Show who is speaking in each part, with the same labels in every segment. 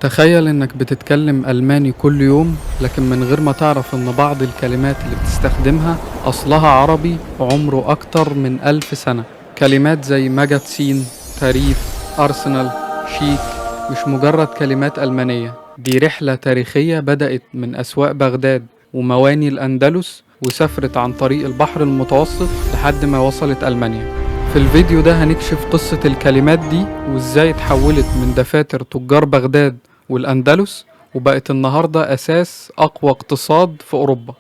Speaker 1: تخيل انك بتتكلم ألماني كل يوم، لكن من غير ما تعرف ان بعض الكلمات اللي بتستخدمها أصلها عربي وعمره أكتر من 1000 سنة. كلمات زي ماجاتسين، تاريف، أرسنال، شيك مش مجرد كلمات ألمانية، دي رحلة تاريخية بدأت من أسواق بغداد ومواني الأندلس وسافرت عن طريق البحر المتوسط لحد ما وصلت ألمانيا. في الفيديو ده هنكشف قصة الكلمات دي وازاي اتحولت من دفاتر تجار بغداد والأندلس وبقت النهاردة أساس أقوى اقتصاد في أوروبا.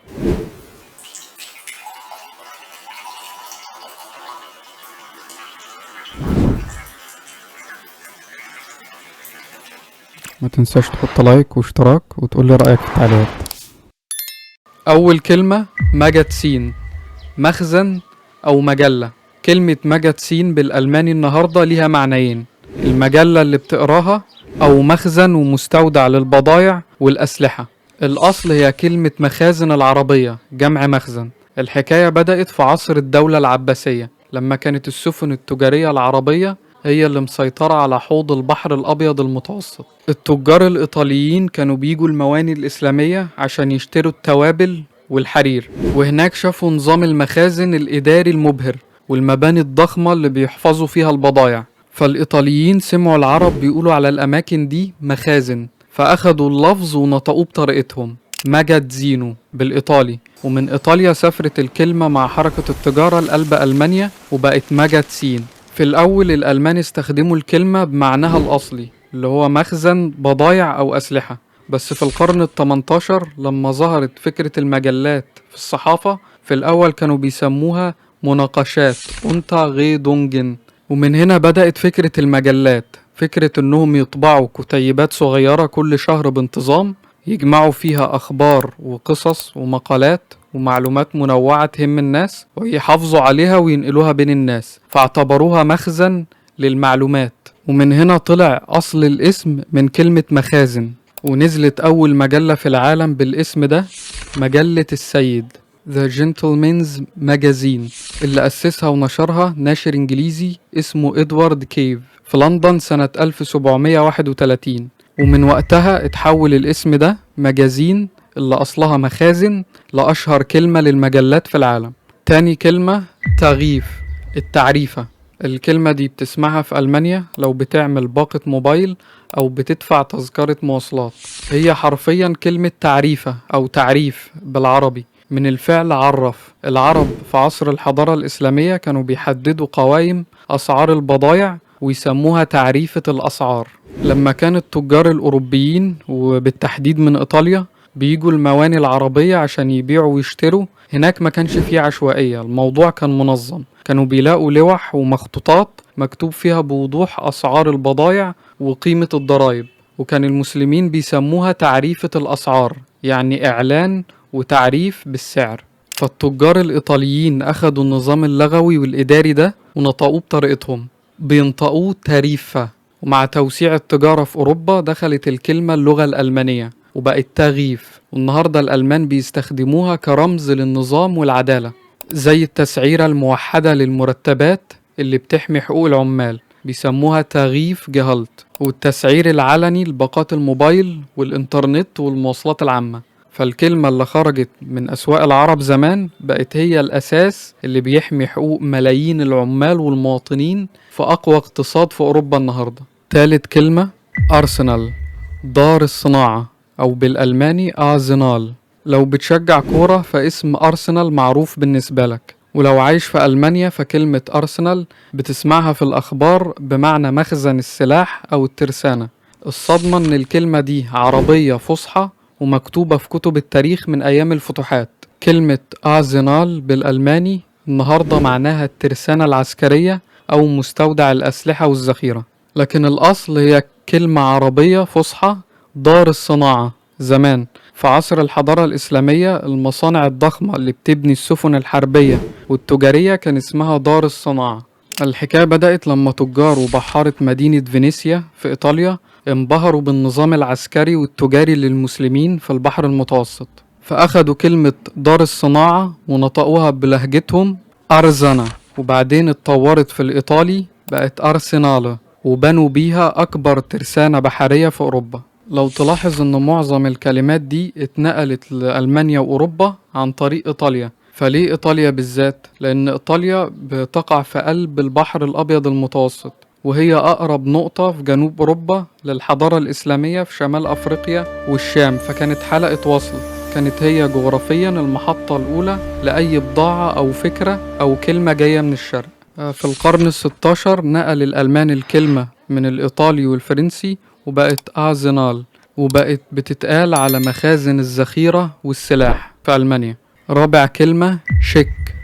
Speaker 1: ما تنساش تحط لايك واشتراك وتقولي رأيك في التعليقات. أول كلمة ماجاتسين، مخزن أو مجلة. كلمة ماجاتسين بالألماني النهاردة ليها معنيين: المجلة اللي بتقراها أو مخزن ومستودع للبضائع والأسلحة. الأصل هي كلمة مخازن العربية جمع مخزن. الحكاية بدأت في عصر الدولة العباسية لما كانت السفن التجارية العربية هي اللي مسيطرة على حوض البحر الأبيض المتوسط. التجار الإيطاليين كانوا بيجوا المواني الإسلامية عشان يشتروا التوابل والحرير، وهناك شافوا نظام المخازن الإداري المبهر والمباني الضخمة اللي بيحفظوا فيها البضائع. فالإيطاليين سمعوا العرب بيقولوا على الأماكن دي مخازن، فأخدوا اللفظ ونطقوه بطريقتهم ماجاتزينو بالإيطالي، ومن إيطاليا سافرت الكلمة مع حركة التجارة لقلب ألمانيا وبقت ماجاتسين. في الأول الألمان استخدموا الكلمة بمعناها الأصلي اللي هو مخزن بضايع أو أسلحة، بس في القرن ال18 لما ظهرت فكرة المجلات في الصحافة في الأول كانوا بيسموها مناقشات أونتا غي دونجن. ومن هنا بدأت فكرة المجلات، فكرة إنهم يطبعوا كتيبات صغيرة كل شهر بانتظام يجمعوا فيها أخبار وقصص ومقالات ومعلومات منوعة تهم الناس ويحافظوا عليها وينقلوها بين الناس، فاعتبروها مخزن للمعلومات. ومن هنا طلع أصل الاسم من كلمة مخازن، ونزلت أول مجلة في العالم بالاسم ده، مجلة السيد The Gentleman's Magazine، اللي أسسها ونشرها ناشر إنجليزي اسمه إدوارد كيف في لندن سنة 1731. ومن وقتها اتحول الاسم ده مجازين اللي أصلها مخازن لأشهر كلمة للمجلات في العالم. تاني كلمة تغييف، التعريفة. الكلمة دي بتسمعها في ألمانيا لو بتعمل باقة موبايل أو بتدفع تذكرة مواصلات. هي حرفيا كلمة تعريفة أو تعريف بالعربي من الفعل عرف. العرب في عصر الحضارة الإسلامية كانوا بيحددوا قوائم أسعار البضائع ويسموها تعريفة الأسعار. لما كان التجار الأوروبيين وبالتحديد من إيطاليا بيجوا المواني العربية عشان يبيعوا ويشتروا، هناك ما كانش فيه عشوائية، الموضوع كان منظم. كانوا بيلاقوا لوح ومخطوطات مكتوب فيها بوضوح أسعار البضائع وقيمة الضرائب، وكان المسلمين بيسموها تعريفة الأسعار، يعني إعلان وتعريف بالسعر. فالتجار الإيطاليين أخدوا النظام اللغوي والإداري ده ونطقوه بطريقتهم، بينطقوه تاريفة. ومع توسيع التجارة في أوروبا دخلت الكلمة اللغة الألمانية وبقت تغييف، والنهاردة الألمان بيستخدموها كرمز للنظام والعدالة، زي التسعيرة الموحدة للمرتبات اللي بتحمي حقوق العمال بيسموها تغييف جهالت، والتسعير العلني لباقات الموبايل والإنترنت والمواصلات العامة. فالكلمة اللي خرجت من أسواق العرب زمان بقت هي الأساس اللي بيحمي حقوق ملايين العمال والمواطنين في أقوى اقتصاد في أوروبا النهاردة. تالت كلمة أرسنال، دار الصناعة أو بالألماني آزنال. لو بتشجع كورة فاسم أرسنال معروف بالنسبة لك، ولو عايش في ألمانيا فكلمة أرسنال بتسمعها في الأخبار بمعنى مخزن السلاح أو الترسانة. الصدمة إن الكلمة دي عربية فصحى ومكتوبة في كتب التاريخ من أيام الفتوحات. كلمة آزنال بالألماني النهاردة معناها الترسانة العسكرية أو مستودع الأسلحة والذخيرة، لكن الأصل هي كلمة عربية فصحى دار الصناعة. زمان في عصر الحضارة الإسلامية المصانع الضخمة اللي بتبني السفن الحربية والتجارية كان اسمها دار الصناعة. الحكاية بدأت لما تجار وبحارة مدينة فينيسيا في إيطاليا انبهروا بالنظام العسكري والتجاري للمسلمين في البحر المتوسط، فأخدوا كلمة دار الصناعة ونطقوها بلهجتهم أرزانا، وبعدين اتطورت في الإيطالي بقت أرسنالا، وبنوا بيها أكبر ترسانة بحرية في أوروبا. لو تلاحظ ان معظم الكلمات دي اتنقلت لألمانيا وأوروبا عن طريق إيطاليا. فليه إيطاليا بالذات؟ لأن إيطاليا بتقع في قلب البحر الأبيض المتوسط، وهي أقرب نقطة في جنوب أوروبا للحضارة الإسلامية في شمال أفريقيا والشام، فكانت حلقة وصل. كانت هي جغرافيا المحطة الأولى لأي بضاعة أو فكرة أو كلمة جاية من الشرق. في القرن الستاشر نقل الألمان الكلمة من الإيطالي والفرنسي وبقت أعزنال، وبقت بتتقال على مخازن الذخيرة والسلاح في ألمانيا. رابع كلمة شيك،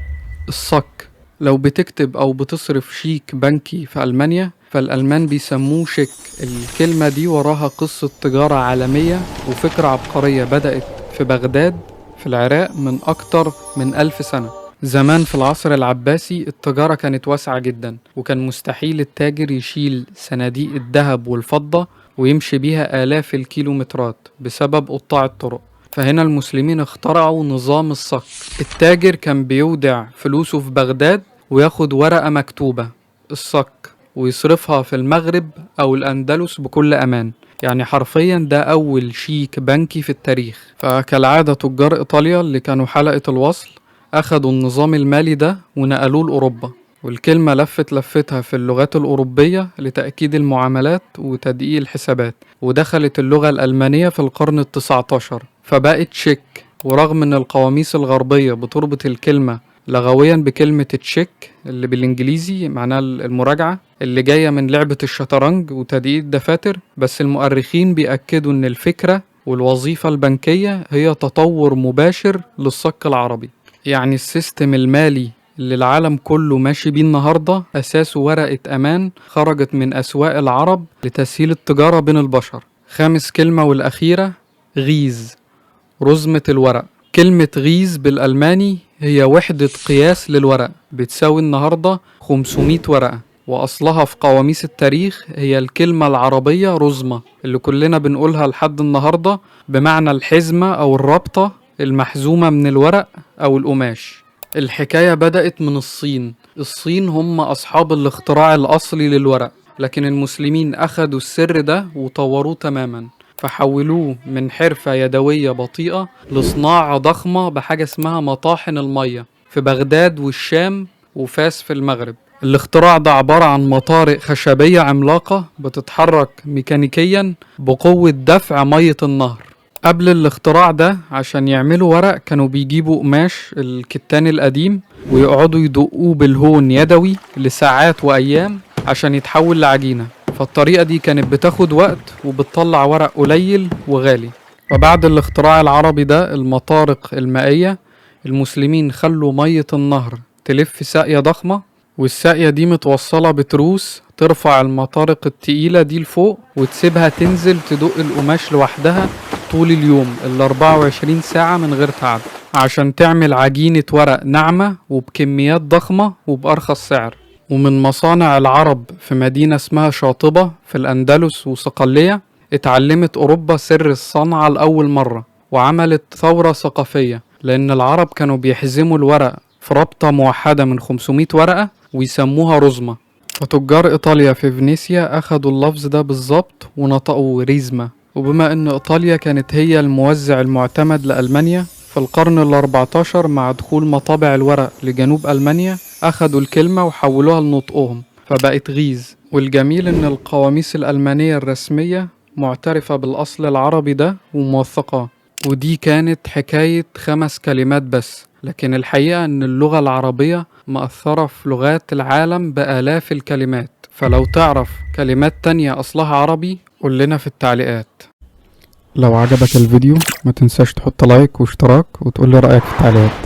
Speaker 1: الصك. لو بتكتب أو بتصرف شيك بنكي في ألمانيا فالألمان بيسموه شيك. الكلمة دي وراها قصة تجارة عالمية وفكرة عبقرية بدأت في بغداد في العراق من أكتر من 1000 سنة. زمان في العصر العباسي التجارة كانت واسعة جدا، وكان مستحيل التاجر يشيل صناديق الذهب والفضة ويمشي بيها آلاف الكيلومترات بسبب قطاع الطرق. فهنا المسلمين اخترعوا نظام الصك. التاجر كان بيودع فلوسه في بغداد وياخد ورقة مكتوبة الصك ويصرفها في المغرب أو الأندلس بكل أمان. يعني حرفيا ده أول شيك بنكي في التاريخ. فكالعادة تجار إيطاليا اللي كانوا حلقة الوصل أخدوا النظام المالي ده ونقلوه لأوروبا، والكلمة لفتها في اللغات الأوروبية لتأكيد المعاملات وتدقيق الحسابات، ودخلت اللغة الألمانية في القرن ال19 فبقت شيك. ورغم أن القواميس الغربية بتربط الكلمة لغويا بكلمة تشيك اللي بالإنجليزي معناها المراجعة اللي جاية من لعبة الشطرنج وتدقيق الدفاتر، بس المؤرخين بيأكدوا أن الفكرة والوظيفة البنكية هي تطور مباشر للصك العربي. يعني السيستم المالي اللي العالم كله ماشي بيه النهاردة أساسه ورقة أمان خرجت من أسواق العرب لتسهيل التجارة بين البشر. خامس كلمة والأخيرة غيز، رزمة الورق. كلمة غيز بالألماني هي وحدة قياس للورق، بتساوي النهاردة 500 ورقة، وأصلها في قواميس التاريخ هي الكلمة العربية رزمة اللي كلنا بنقولها لحد النهاردة بمعنى الحزمة أو الرابطة المحزومة من الورق أو القماش. الحكاية بدأت من الصين هم أصحاب الاختراع الأصلي للورق، لكن المسلمين أخدوا السر ده وطوروه تماما، فحولوه من حرفة يدوية بطيئة لصناعة ضخمة بحاجة اسمها مطاحن المية في بغداد والشام وفاس في المغرب. الاختراع ده عبارة عن مطارق خشبية عملاقة بتتحرك ميكانيكيا بقوة دفع مية النهر. قبل الاختراع ده عشان يعملوا ورق كانوا بيجيبوا قماش الكتان القديم ويقعدوا يدقوه بالهون يدوي لساعات وأيام عشان يتحول لعجينة. فالطريقة دي كانت بتاخد وقت وبتطلع ورق قليل وغالي. وبعد الاختراع العربي ده المطارق المائية، المسلمين خلوا مية النهر تلف ساقية ضخمة، والساقية دي متوصلة بتروس ترفع المطارق التقيلة دي لفوق وتسيبها تنزل تدق القماش لوحدها طول اليوم 24 ساعة من غير تعب عشان تعمل عجينة ورق ناعمة وبكميات ضخمة وبأرخص سعر. ومن مصانع العرب في مدينة اسمها شاطبة في الأندلس وصقلية اتعلمت أوروبا سر الصنعة لأول مرة، وعملت ثورة ثقافية لأن العرب كانوا بيحزموا الورق في رابطة موحدة من 500 ورقة ويسموها رزمة. فتجار إيطاليا في فينيسيا أخدوا اللفظ ده بالظبط ونطقوا ريزمة. وبما أن إيطاليا كانت هي الموزع المعتمد لألمانيا في القرن ال14 مع دخول مطابع الورق لجنوب ألمانيا أخدوا الكلمة وحولوها لنطقهم فبقت غيز. والجميل أن القواميس الألمانية الرسمية معترفة بالأصل العربي ده وموثقاه. ودي كانت حكاية 5 كلمات بس، لكن الحقيقة أن اللغة العربية مأثرة في لغات العالم بآلاف الكلمات. فلو تعرف كلمات تانية أصلها عربي قول لنا في التعليقات. لو عجبك الفيديو ما تنساش تحط لايك واشتراك وتقول لي رأيك في التعليقات.